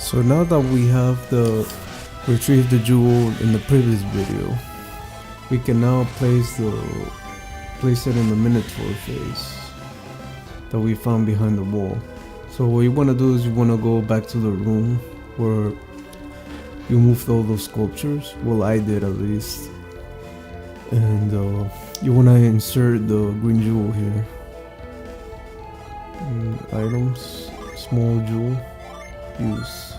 So now that we have retrieved the jewel in the previous video, we can now place it in the Minotaur phase that we found behind the wall. So what you want to do is you want to go back to the room where you moved all those sculptures. Well, I did at least. And you want to insert the green jewel here. Items, small jewel, use.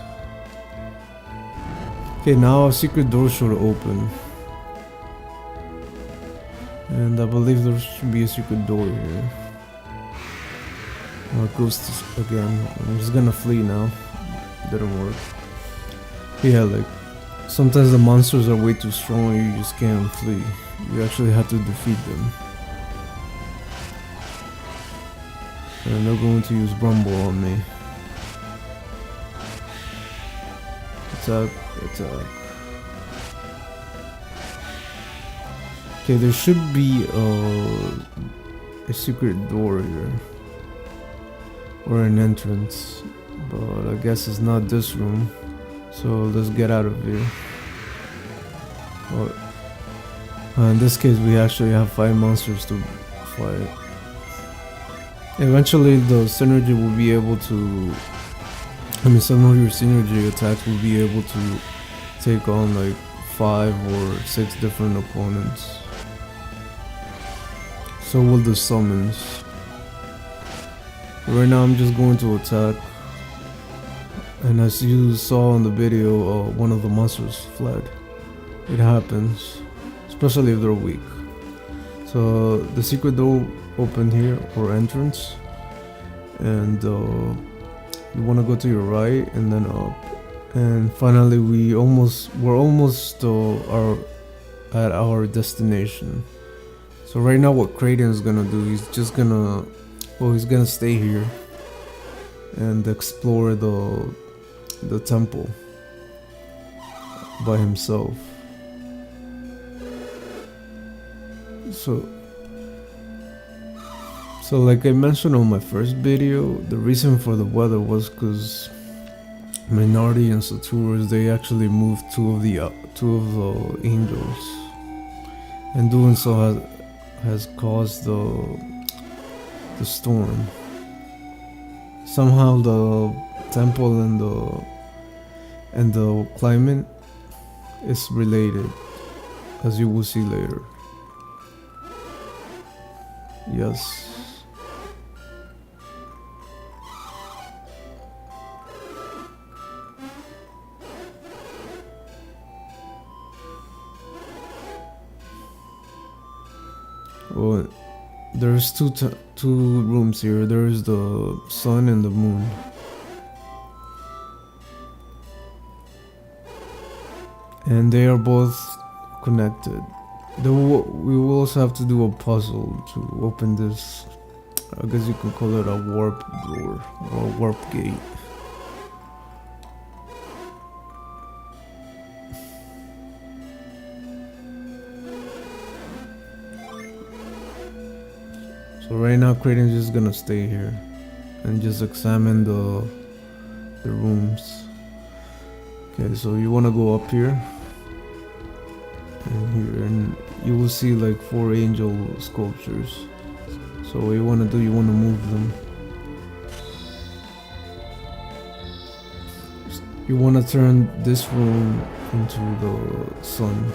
Okay, now a secret door should open. And I believe there should be a secret door here. Ghost again. I'm just gonna flee now. Didn't work. Yeah, like sometimes the monsters are way too strong and you just can't flee. You actually have to defeat them. And they're going to use Rumble on me. Attack, attack. Okay, there should be a secret door here. Or an entrance. But I guess it's not this room. So let's get out of here. In this case we actually have 5 monsters to fight. Eventually the synergy will be able to, some of your synergy attacks will be able to take on like 5 or 6 different opponents. So will the summons. Right now I'm just going to attack. And as you saw in the video, one of the monsters fled. It happens, especially if they're weak. So the secret door opened here, or entrance, and you want to go to your right and then up, and finally we're almost at our destination. So right now what Kraden is gonna do, he's gonna stay here and explore the temple by himself. So like I mentioned on my first video, the reason for the weather was because Minority and Saturus, they actually moved two of the angels, and doing so has caused the storm. Somehow the temple and the climate is related, as you will see later. Yes. Well, there's two rooms here. There's the sun and the moon. And they are both connected. We will also have to do a puzzle to open this. I guess you could call it a warp door or a warp gate. So right now Kraden's just gonna stay here and just examine the rooms. Okay, so you wanna go up here and here, and you will see like 4 angel sculptures. So what you wanna do, you wanna move them. You wanna turn this room into the sun.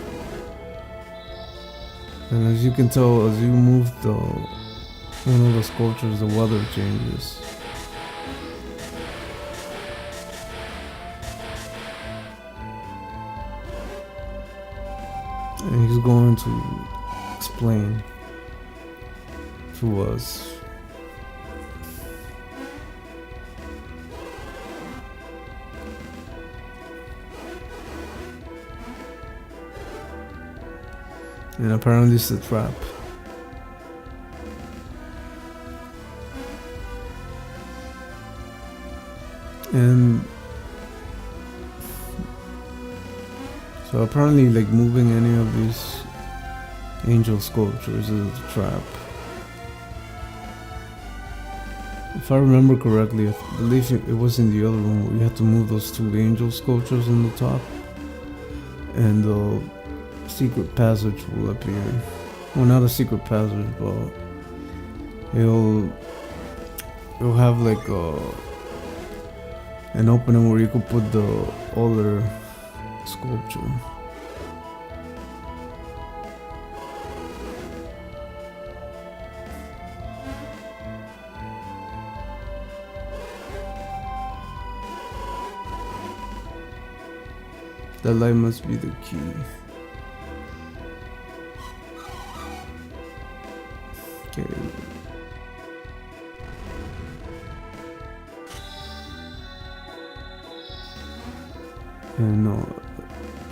And as you can tell, as you move one of the sculptures, the weather changes. And he's going to explain to us. And apparently it's a trap. And so apparently like moving any of these angel sculptures is a trap. If if I remember correctly, I believe it was in the other room where you had to move those two angel sculptures on the top, and the secret passage will appear. Well, not a secret passage, but it'll have like an opening where you could put the other sculpture. That light must be the key. Okay. And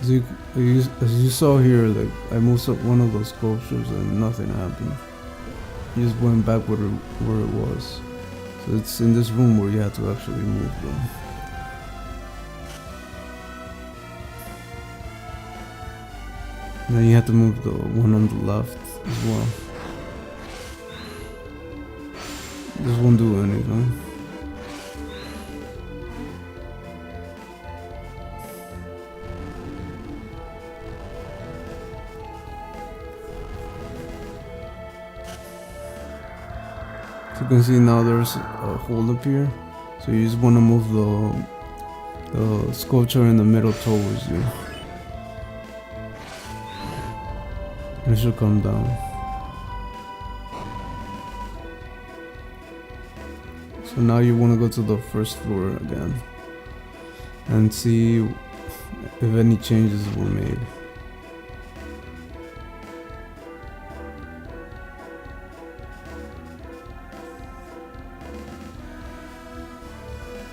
as you saw here, like I moved up one of those sculptures and nothing happened. You just went back where it was. So it's in this room where you have to actually move them. And then you have to move the one on the left as well. This won't do anything. So you can see now there's a hole up here. So you just want to move the sculpture in the middle towards you. And it should come down. So now you want to go to the first floor again and see if any changes were made.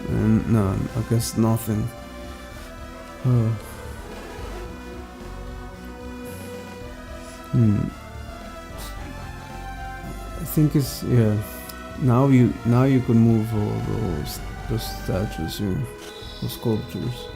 And no, I guess nothing. I think it's, yeah. Now you can move all those statues here, those sculptures.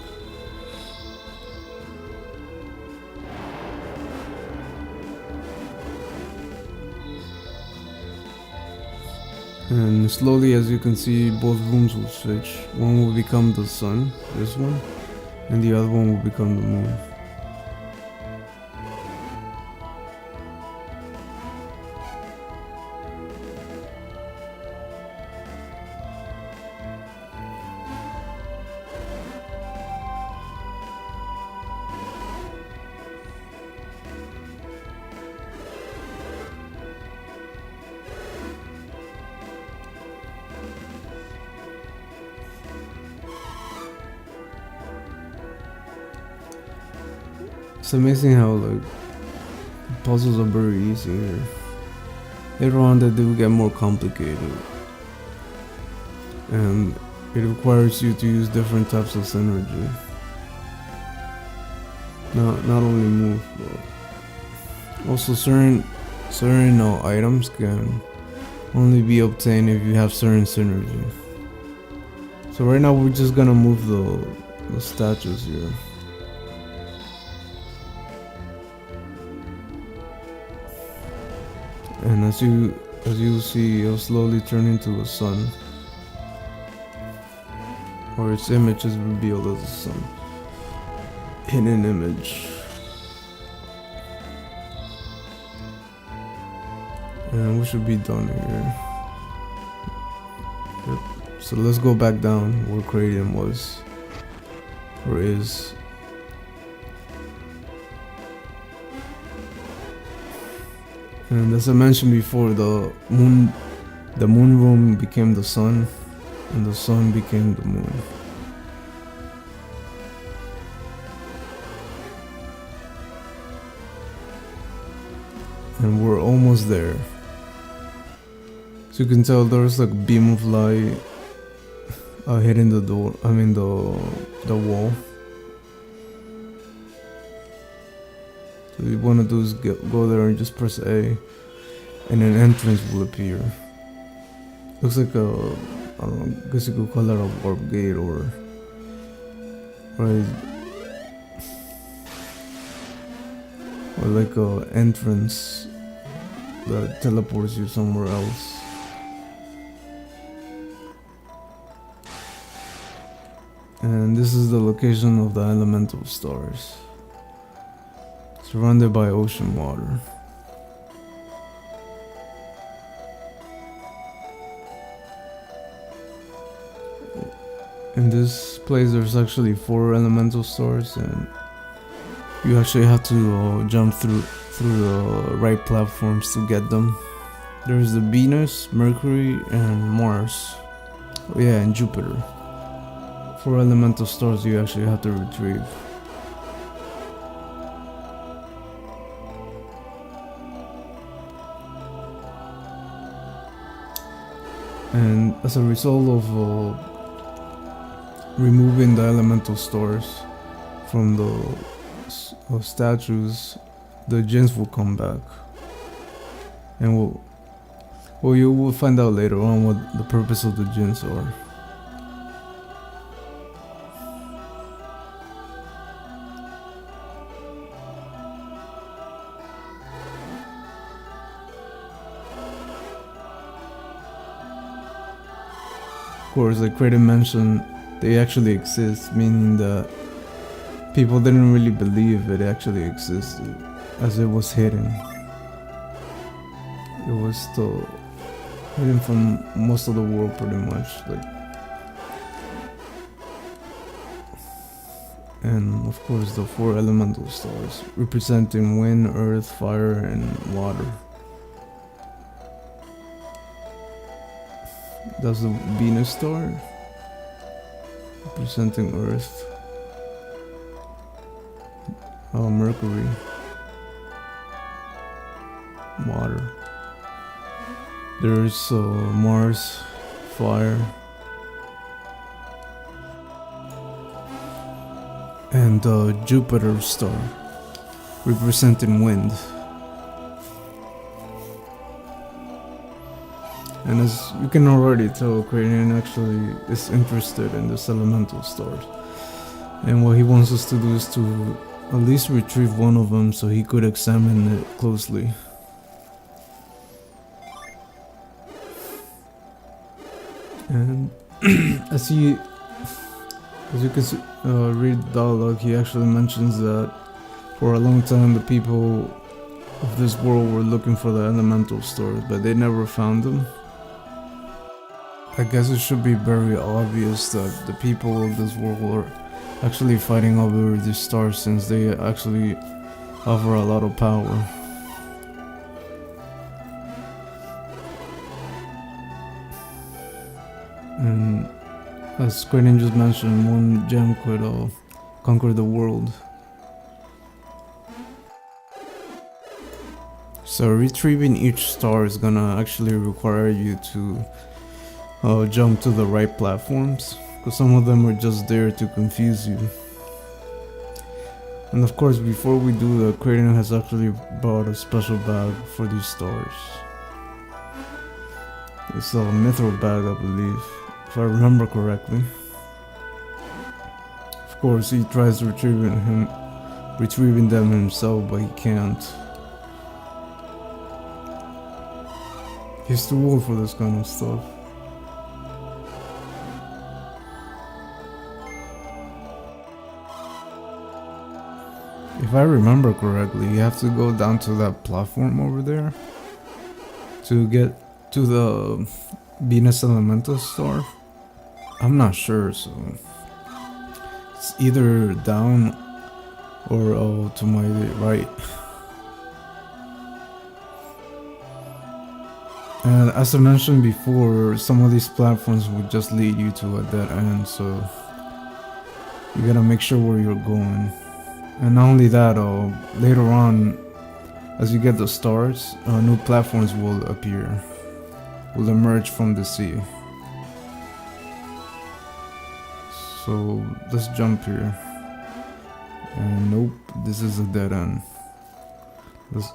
And slowly, as you can see, both rooms will switch. One will become the sun, this one, and the other one will become the moon. It's amazing how like puzzles are very easy here. Later on they do get more complicated, and it requires you to use different types of synergy. Not only move, but also certain items can only be obtained if you have certain synergy. So right now we're just gonna move the statues here. And as you see, it'll slowly turn into a sun, or its image is revealed as a sun. Hidden image. And we should be done here. Yep. So let's go back down where Cranium was, or is. And as I mentioned before, the moon room became the sun, and the sun became the moon. And we're almost there. So you can tell there's like a beam of light hitting the door, the wall. So what you want to do is go there and just press A, and an entrance will appear. Looks like I don't know, I guess you could call that a warp gate or like a entrance that teleports you somewhere else. And this is the location of the elemental stars, surrounded by ocean water. In this place there's actually 4 elemental stars, and you actually have to jump through the right platforms to get them. There's the Venus, Mercury, and Mars. Oh yeah, and Jupiter. 4 elemental stars you actually have to retrieve. And as a result of removing the elemental stars from the statues, the jinns will come back, and you will find out later on what the purpose of the jinns are. Of course, like Kratos mentioned, they actually exist, meaning that people didn't really believe it actually existed, as it was hidden. It was still hidden from most of the world, pretty much. And of course, the 4 elemental stars, representing wind, earth, fire, and water. That's the Venus star, representing earth. Mercury, water. There's Mars, fire, and Jupiter star, representing wind. And as you can already tell, Kratos actually is interested in this elemental stars, and what he wants us to do is to at least retrieve one of them so he could examine it closely. And as you can see, read the dialogue, he actually mentions that for a long time the people of this world were looking for the elemental stars, but they never found them. I guess it should be very obvious that the people of this world are actually fighting over these stars, since they actually offer a lot of power. And as Kratos just mentioned, one gem could conquer the world. So retrieving each star is gonna actually require you to jump to the right platforms, because some of them are just there to confuse you. And of course, before we do that, Kratos has actually brought a special bag for these stars. It's a mithril bag, I believe, if I remember correctly. Of course, he tries retrieving them himself, but he can't. He's too old for this kind of stuff. If I remember correctly, you have to go down to that platform over there to get to the Venus Elemental Star. I'm not sure, so it's either down or to my right. And as I mentioned before, some of these platforms would just lead you to a dead end, so you gotta make sure where you're going. And not only that, later on, as you get the stars, new platforms will appear, will emerge from the sea. So let's jump here. And nope, this is a dead end. Let's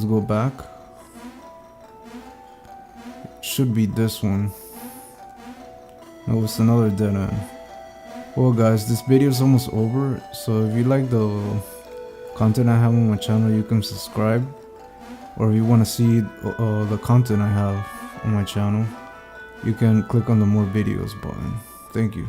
go back. Should be this one. No, it's another dead end. Well guys, this video is almost over, so if you like the content I have on my channel, you can subscribe. Or if you want to see the content I have on my channel, you can click on the more videos button. Thank you.